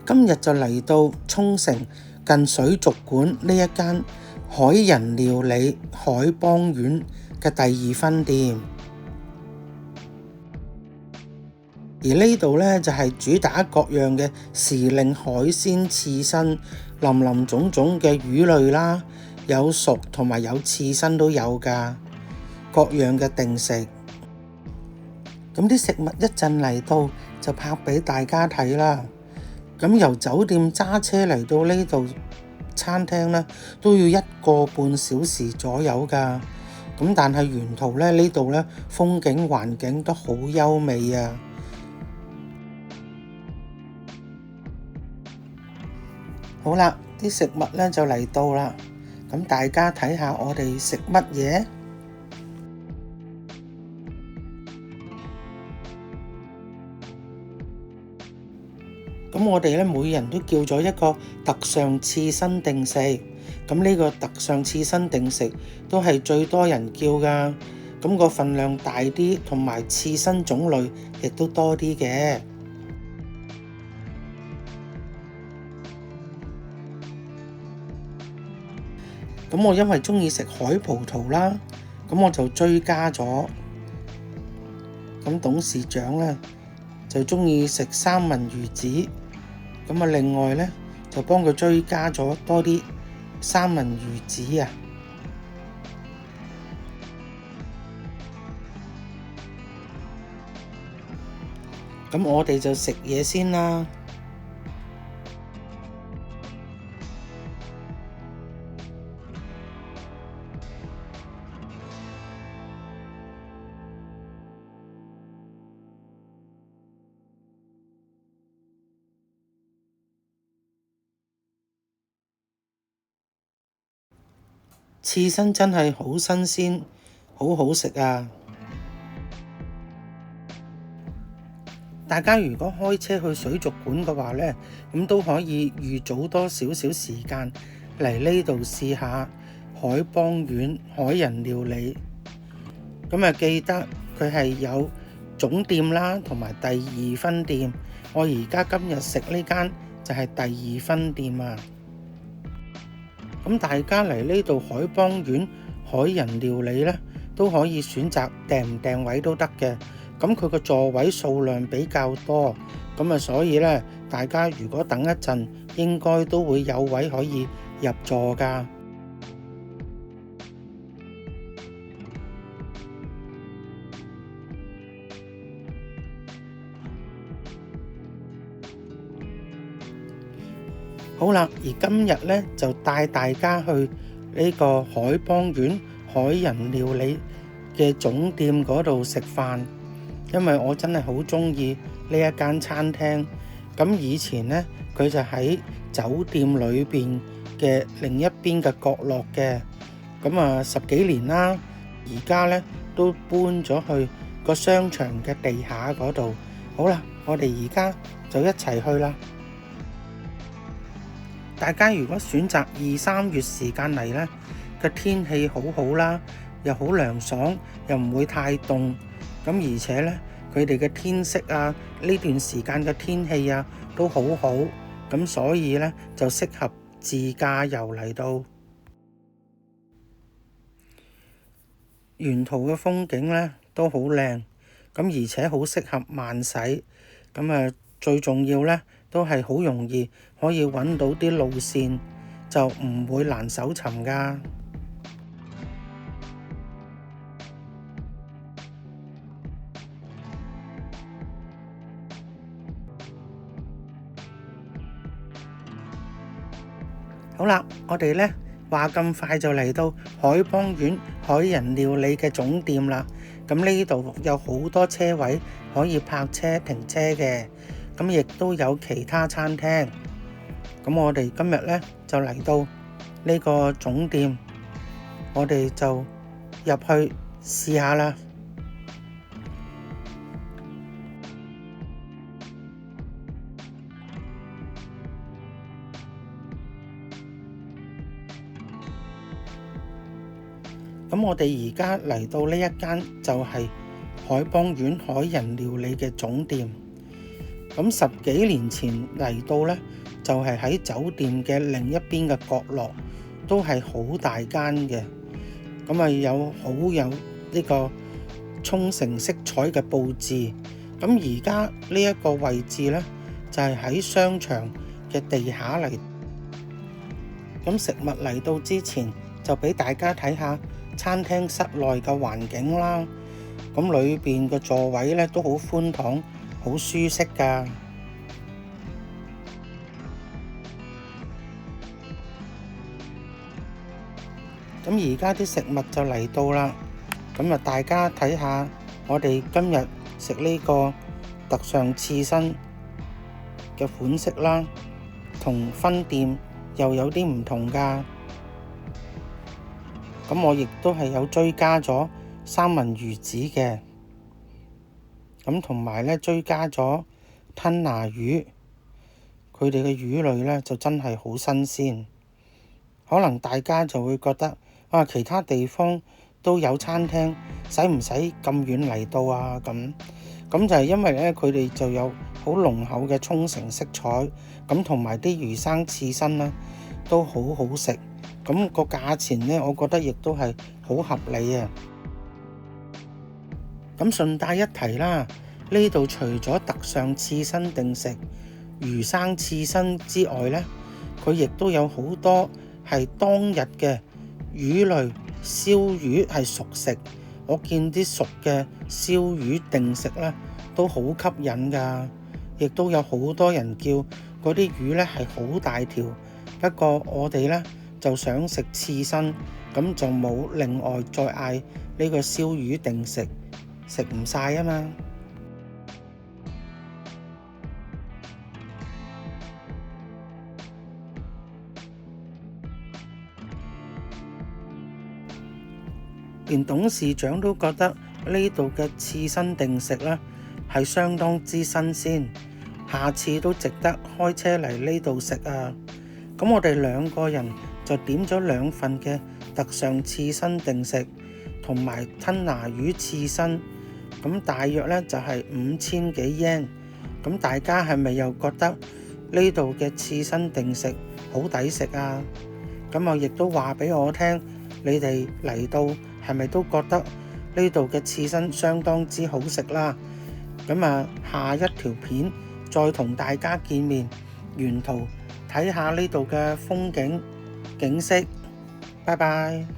今日就嚟到沖繩近水族館呢一間海人料理海邦丸嘅第2分店，而呢度呢，就係主打各樣嘅時令海鮮刺身，林林總總嘅魚類啦，有熟同埋有刺身都有㗎，各樣嘅定食。咁啲食物一陣嚟到就拍俾大家睇啦。咁由酒店揸車嚟到呢度餐廳呢，都要1個半小時左右㗎。咁但係沿途呢度呢，風景環境都好優美啊。好啦，啲食物呢就嚟到啦。咁大家睇下我哋食乜嘢？咁我哋咧每人都叫咗一個特上刺身定食，咁呢個特上刺身定食都係最多人叫㗎，咁個份量大啲，同埋刺身種類亦都多啲嘅。咁我因為鍾意食海葡萄啦，咁我就追加咗。咁董事長咧就鍾意食三文魚子。咁另外呢，就幫佢追加咗多啲三文魚子啊！咁我哋就食嘢先啦。刺身真係好新鮮，好好食啊！大家如果開車去水族館嘅話呢，咁都可以預早多少少時間嚟呢度試下海邦丸海人料理。咁記得佢係有總店啦，同埋第2分店。我而家今日食呢間就係第2分店啊！咁大家嚟呢度海邦丸海人料理呢，都可以選擇訂唔訂位都得嘅。咁佢個座位數量比較多，咁所以呢，大家如果等一陣，應該都會有位可以入座㗎。好啦，而今日呢，就帶大家去呢個海邦丸海人料理嘅總店嗰度食飯，因為我真係好鍾意呢一間餐廳。咁以前呢，佢就喺酒店裏邊嘅另一邊嘅角落嘅，咁10幾年啦，而家呢都搬咗去個商場嘅地下嗰度。好啦，我哋而家就一齊去啦。大家如果選擇2、3月時間嚟呢，個天氣好好啦，又好涼爽，又唔會太凍。咁而且呢，佢哋嘅天色啊，呢段時間嘅天氣啊都好好。咁所以呢，就適合自駕遊嚟到。沿途嘅風景呢都好靚，咁而且好適合慢駛。咁最重要呢，都係好容易可以揾到啲路線，就唔會難搜尋㗎。好啦，我哋呢話咁快就嚟到海邦丸海人料理嘅總店啦。咁呢度有好多車位可以泊車停車嘅，咁亦都有其他餐廳。咁我哋今日呢就嚟到呢個總店，我哋就入去試下啦。咁我哋而家嚟到呢一間就係海邦丸海人料理嘅總店。咁10幾年前嚟到呢，就係喺酒店嘅另一邊嘅角落，都係好大間嘅。咁啊有呢個沖繩色彩嘅佈置。咁而家呢一個位置呢，就係喺商場嘅地下嚟。咁食物嚟到之前，就俾大家睇下餐廳室內嘅環境啦。咁裏邊嘅座位呢，都好寬敞，好舒適㗎。咁而家啲食物就嚟到啦。咁啊，大家睇下我哋今日食呢個特上刺身嘅款式啦，同分店又有啲唔同㗎。咁我亦都係有追加咗三文魚子嘅，咁同埋咧追加咗吞拿魚。佢哋嘅魚類咧就真係好新鮮。可能大家就會覺得其他地方都有餐廳，使唔使咁遠嚟到啊？咁就係因為咧佢哋就有好濃厚嘅沖繩色彩，咁同埋啲魚生刺身咧都好好食。咁個價錢呢，我覺得亦都係好合理啊！咁順帶一提啦，呢度除咗特上刺身定食、魚生刺身之外呢，佢亦都有好多係當日嘅魚類燒魚係熟食。我見啲熟嘅燒魚定食呢都好吸引㗎，亦都有好多人叫嗰啲魚呢係好大條。不過我哋呢就想食刺身，咁就冇另外再嗌呢個燒魚定食，食唔晒啊嘛。連董事長都覺得呢度嘅刺身定食呢係相當之新鮮，下次都值得開車嚟呢度食啊！咁我哋2個人就點咗2份嘅特上刺身定食，同埋吞拿魚刺身，咁大約呢就係5000幾yen。咁大家係咪又覺得呢度嘅刺身定食好抵食啊？咁我亦都話俾我聽，你哋嚟到係咪都覺得呢度嘅刺身相當之好食啦？咁下一條片再同大家見面，沿途睇下呢度嘅風景景色。拜拜。